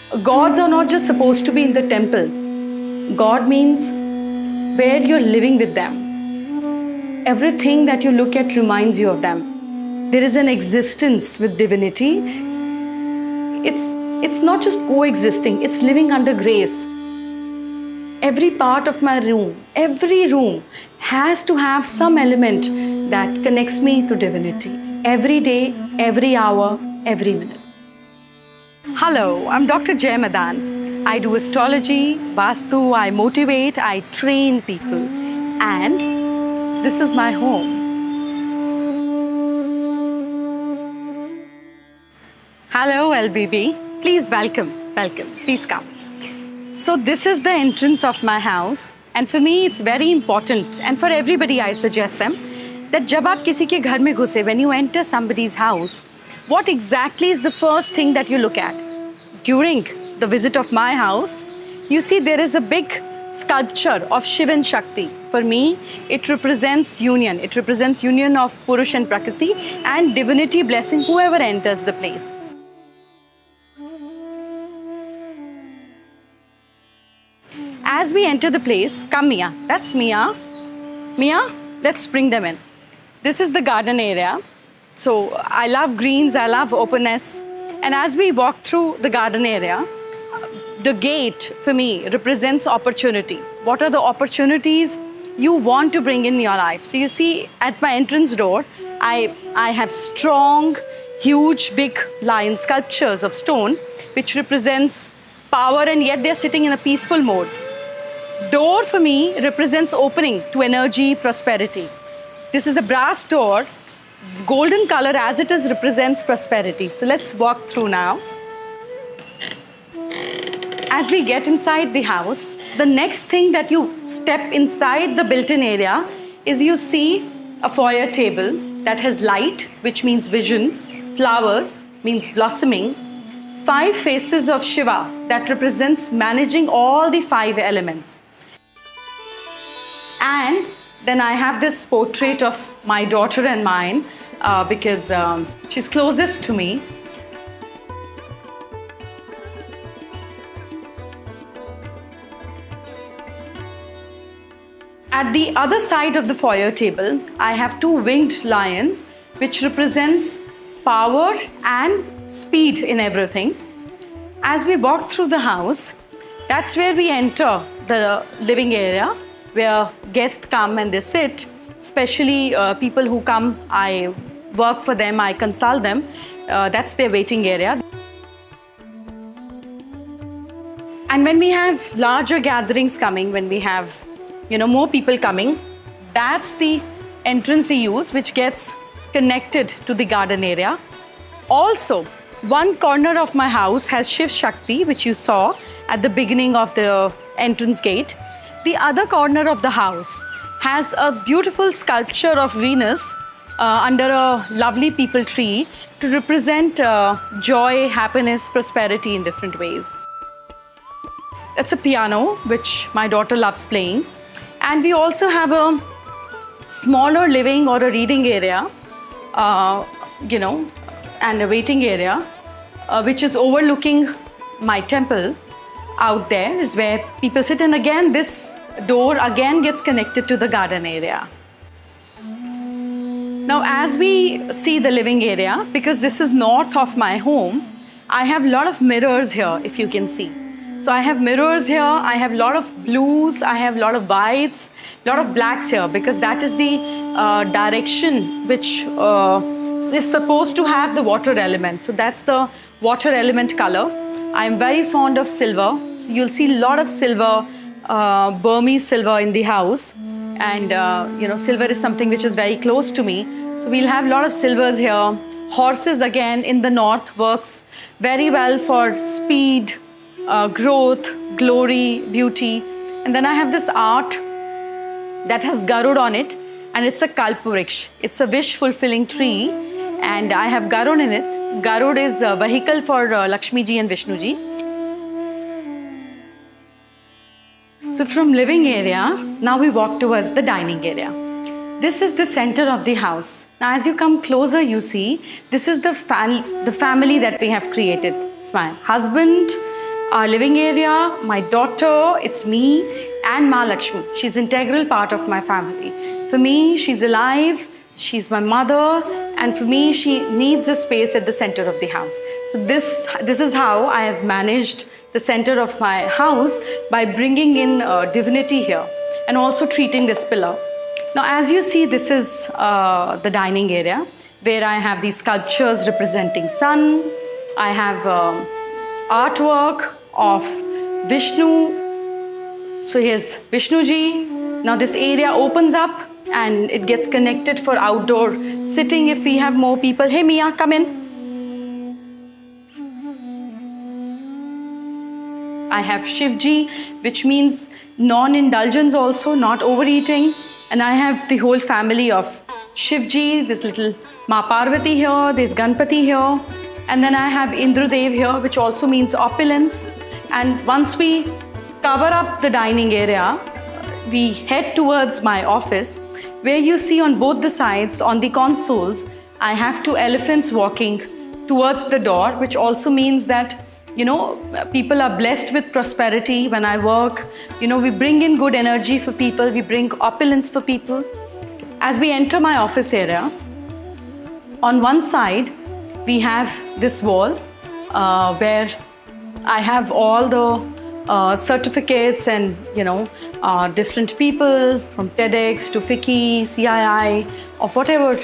Gods are not just supposed to be in the temple. God means where you're living with them. Everything that you look at reminds you of them. There is an existence with divinity. It's not just coexisting, it's living under grace. Every part of my room, every room has to have some element that connects me to divinity. Every day, every hour, every minute. Hello, I'm Dr. Madaan. I do astrology, Vastu, I motivate, I train people. And this is my home. Hello, LBB. Please welcome. Please come. So this is the entrance of my house. And for me, it's very important. And for everybody, I suggest them that जब आप किसी के घर में घुसे, when you enter somebody's house, what exactly is the first thing that you look at? During the visit of my house, you see there is a big sculpture of Shiva and Shakti. For me, it represents union. It represents union of Purush and Prakriti and divinity blessing whoever enters the place. As we enter the place, come Mia. That's Mia. Mia, let's bring them in. This is the garden area. So I love greens, I love openness. And as we walk through the garden area, the gate for me represents opportunity. What are the opportunities you want to bring in your life? So you see at my entrance door, I have strong, huge, big lion sculptures of stone, which represents power, and yet they're sitting in a peaceful mode. Door for me represents opening to energy, prosperity. This is a brass door. Golden color as it is represents prosperity. So let's walk through now. As we get inside the house, the next thing that you step inside the built-in area is you see a foyer table that has light, which means vision, flowers, means blossoming, 5 faces of Shiva that represents managing all the 5 elements. And then I have this portrait of my daughter and mine because she's closest to me. At the other side of the foyer table, I have 2 winged lions, which represents power and speed in everything. As we walk through the house, that's where we enter the living area, where guests come and they sit, especially people who come, I work for them, I consult them. That's their waiting area. And when we have larger gatherings coming, when we have more people coming, that's the entrance we use, which gets connected to the garden area. Also, one corner of my house has Shiv Shakti, which you saw at the beginning of the entrance gate. The other corner of the house has a beautiful sculpture of Venus under a lovely peepal tree to represent joy, happiness, prosperity in different ways. It's a piano, which my daughter loves playing. And we also have a smaller living or a reading area, and a waiting area, which is overlooking my temple. Out there is where people sit, and again this door again gets connected to the garden area. Now as we see the living area, because this is north of my home, I have a lot of mirrors here, if you can see. So I have mirrors here, I have a lot of blues, I have a lot of whites, a lot of blacks here, because that is the direction which is supposed to have the water element. So that's the water element color. I'm very fond of silver. So you'll see a lot of silver, Burmese silver in the house. And silver is something which is very close to me. So we'll have a lot of silvers here. Horses again in the north works very well for speed, growth, glory, beauty. And then I have this art that has Garud on it, and it's a Kalpavriksha. It's a wish-fulfilling tree, and I have Garud in it. Garud is a vehicle for Lakshmi ji and Vishnu ji. So from living area, now we walk towards the dining area. This is the center of the house. Now as you come closer, you see, this is the family that we have created. It's my husband, our living area, my daughter, it's me, and Ma Lakshmi. She's an integral part of my family. For me, she's alive, she's my mother, and for me, she needs a space at the center of the house. So this is how I have managed the center of my house, by bringing in divinity here and also treating this pillar. Now, as you see, this is the dining area, where I have these sculptures representing sun. I have artwork of Vishnu. So here's Vishnuji. Now this area opens up and it gets connected for outdoor sitting if we have more people. Hey Mia, come in. I have Shivji, which means non-indulgence also, not overeating. And I have the whole family of Shivji, this little Ma Parvati here, there's Ganpati here. And then I have Indradev here, which also means opulence. And once we cover up the dining area, we head towards my office, where you see on both the sides, on the consoles, I have two elephants walking towards the door, which also means that, you know, people are blessed with prosperity when I work. You know, we bring in good energy for people, we bring opulence for people. As we enter my office area, on one side, we have this wall where I have all the certificates and, you know, different people from TEDx to FICCI, CII, of whatever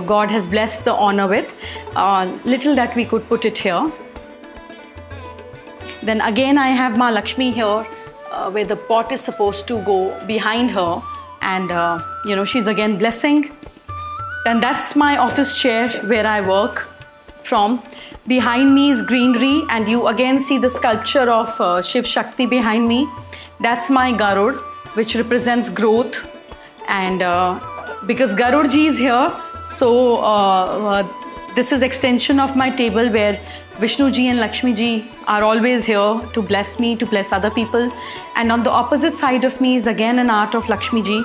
God has blessed the honor with, little that we could put it here. Then again, I have Ma Lakshmi here, where the pot is supposed to go behind her, and you know, she's again blessing. Then that's my office chair where I work from. Behind me is greenery, and you again see the sculpture of Shiv Shakti behind me. That's my Garud, which represents growth. And because Garud ji is here, so this is extension of my table, where Vishnu ji and Lakshmi ji are always here to bless me, to bless other people. And on the opposite side of me is again an art of Lakshmi ji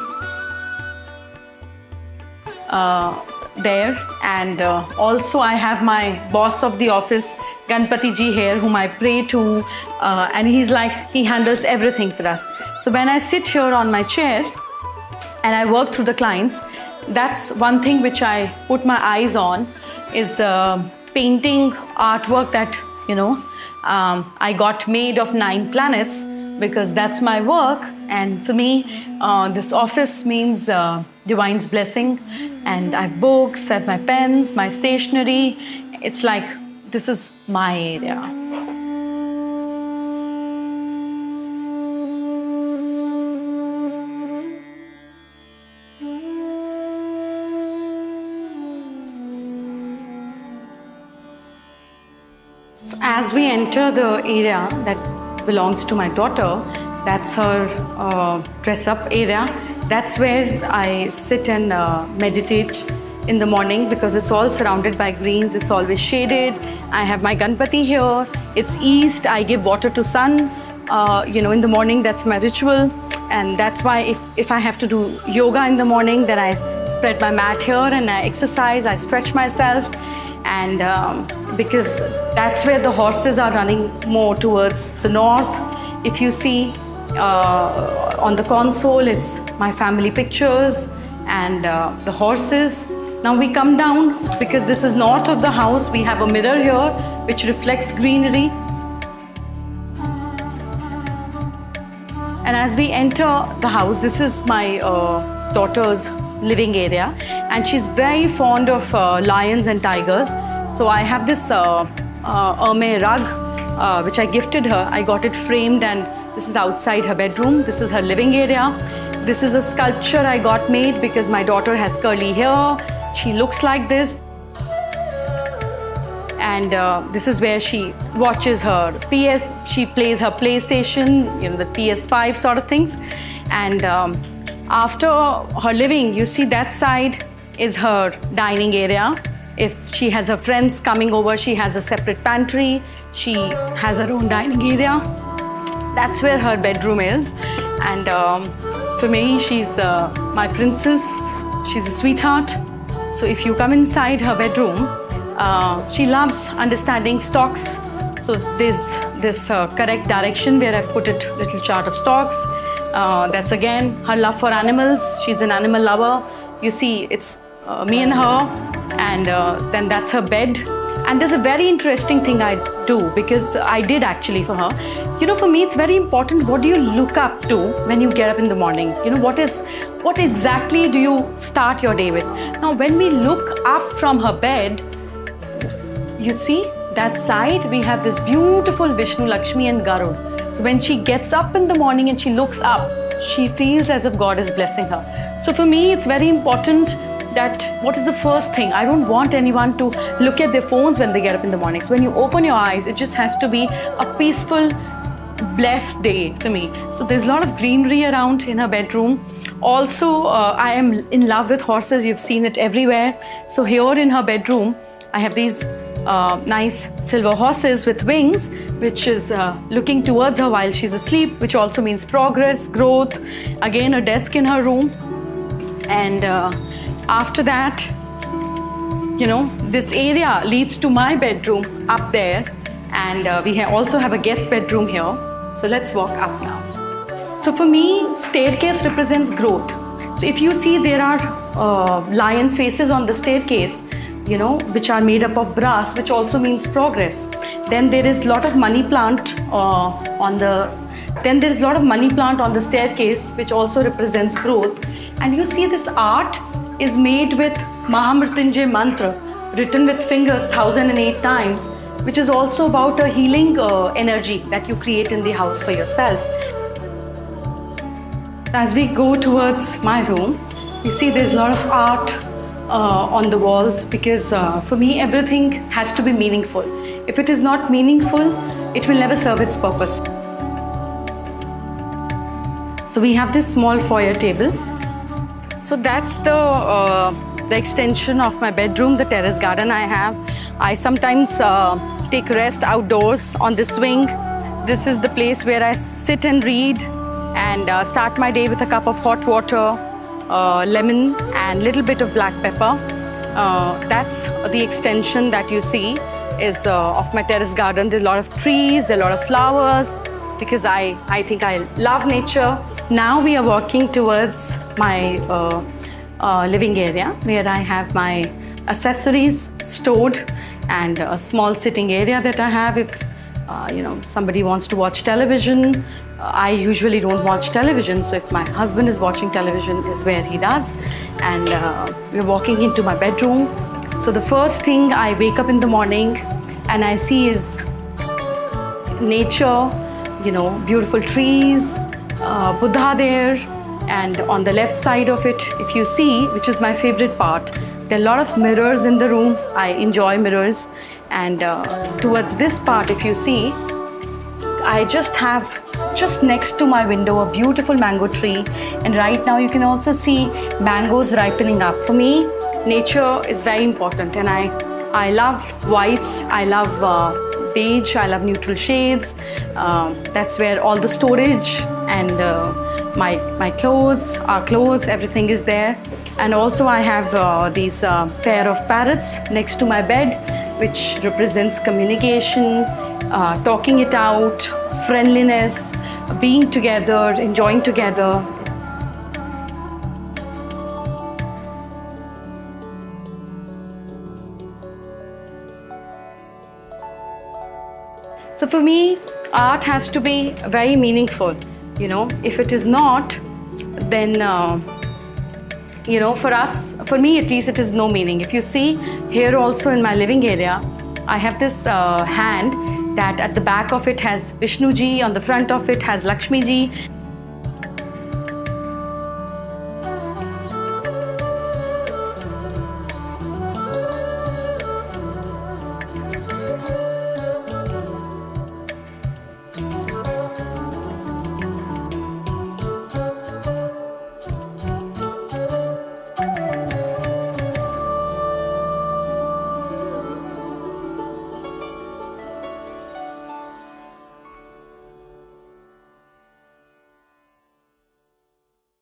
there. And also I have my boss of the office, Ganpati ji here, whom I pray to, and he's like, he handles everything for us. So when I sit here on my chair and I work through the clients, that's one thing which I put my eyes on, is painting artwork that, you know, I got made of 9 planets, because that's my work. And for me, this office means divine's blessing. And I have books, I have my pens, my stationery. It's like, this is my area. So as we enter the area that belongs to my daughter, that's her dress-up area. That's where I sit and meditate in the morning, because it's all surrounded by greens. It's always shaded. I have my Ganpati here. It's east. I give water to sun. You know, in the morning, that's my ritual. And that's why if I have to do yoga in the morning, then I spread my mat here and I exercise, I stretch myself. And because that's where the horses are running more towards the north. If you see on the console, it's my family pictures and the horses. Now we come down, because this is north of the house. We have a mirror here which reflects greenery. And as we enter the house, this is my daughter's living area, and she's very fond of lions and tigers. So I have this Hermé rug which I gifted her. I got it framed, and this is outside her bedroom. This is her living area. This is a sculpture I got made because my daughter has curly hair. She looks like this. And this is where she watches her she plays her PlayStation, you know, the PS5 sort of things. And after her living, you see that side is her dining area. If she has her friends coming over, she has a separate pantry. She has her own dining area. That's where her bedroom is. And for me, she's my princess. She's a sweetheart. So if you come inside her bedroom, she loves understanding stocks. So there's this correct direction where I've put it little chart of stocks. That's again her love for animals. She's an animal lover. You see, it's me and her, and then that's her bed. And there's a very interesting thing I do, because I did actually for her. You know, for me, it's very important. What do you look up to when you get up in the morning? You know, what exactly do you start your day with? Now, when we look up from her bed, you see that side, we have this beautiful Vishnu, Lakshmi and Garud. So when she gets up in the morning and she looks up, she feels as if God is blessing her. So for me, it's very important that what is the first thing? I don't want anyone to look at their phones when they get up in the morning. So when you open your eyes, it just has to be a peaceful, blessed day for me. So there's a lot of greenery around in her bedroom. Also, I am in love with horses. You've seen it everywhere. So here in her bedroom, I have these nice silver horses with wings, which is looking towards her while she's asleep, which also means progress, growth. Again, a desk in her room. And after that, you know, this area leads to my bedroom up there, and we also have a guest bedroom here. So let's walk up now. So for me, staircase represents growth. So if you see, there are lion faces on the staircase, you know, which are made up of brass, which also means progress. Then there is a lot of money plant on the staircase, which also represents growth. And you see, this art is made with Mahamrityunjay mantra, written with fingers 1008 times, which is also about a healing energy that you create in the house for yourself. As we go towards my room, you see there's a lot of art on the walls, because for me, everything has to be meaningful. If it is not meaningful, it will never serve its purpose. So we have this small foyer table. So that's the extension of my bedroom, the terrace garden I have. I sometimes take rest outdoors on this swing. This is the place where I sit and read and start my day with a cup of hot water, lemon and little bit of black pepper. That's the extension that you see is of my terrace garden. There's a lot of trees, there are a lot of flowers, because I think I love nature. Now we are walking towards my living area, where I have my accessories stored, and a small sitting area that I have if you know, somebody wants to watch television. I usually don't watch television, so if my husband is watching television is where he does. And we're walking into my bedroom. So the first thing I wake up in the morning and I see is nature, you know, beautiful trees, Buddha there, and on the left side of it, if you see, which is my favorite part, there are a lot of mirrors in the room. I enjoy mirrors. And towards this part, if you see, I just have, just next to my window, a beautiful mango tree. And right now you can also see mangoes ripening up. For me, nature is very important, and I love whites, I love beige, I love neutral shades. That's where all the storage and my clothes, our clothes, everything is there. And also I have these pair of parrots next to my bed, which represents communication, talking it out, friendliness, being together, enjoying together. So for me, art has to be very meaningful. You know, if it is not, then you know, for me at least, it is no meaning. If you see here also in my living area, I have this hand that at the back of it has Vishnu ji, on the front of it has Lakshmi ji.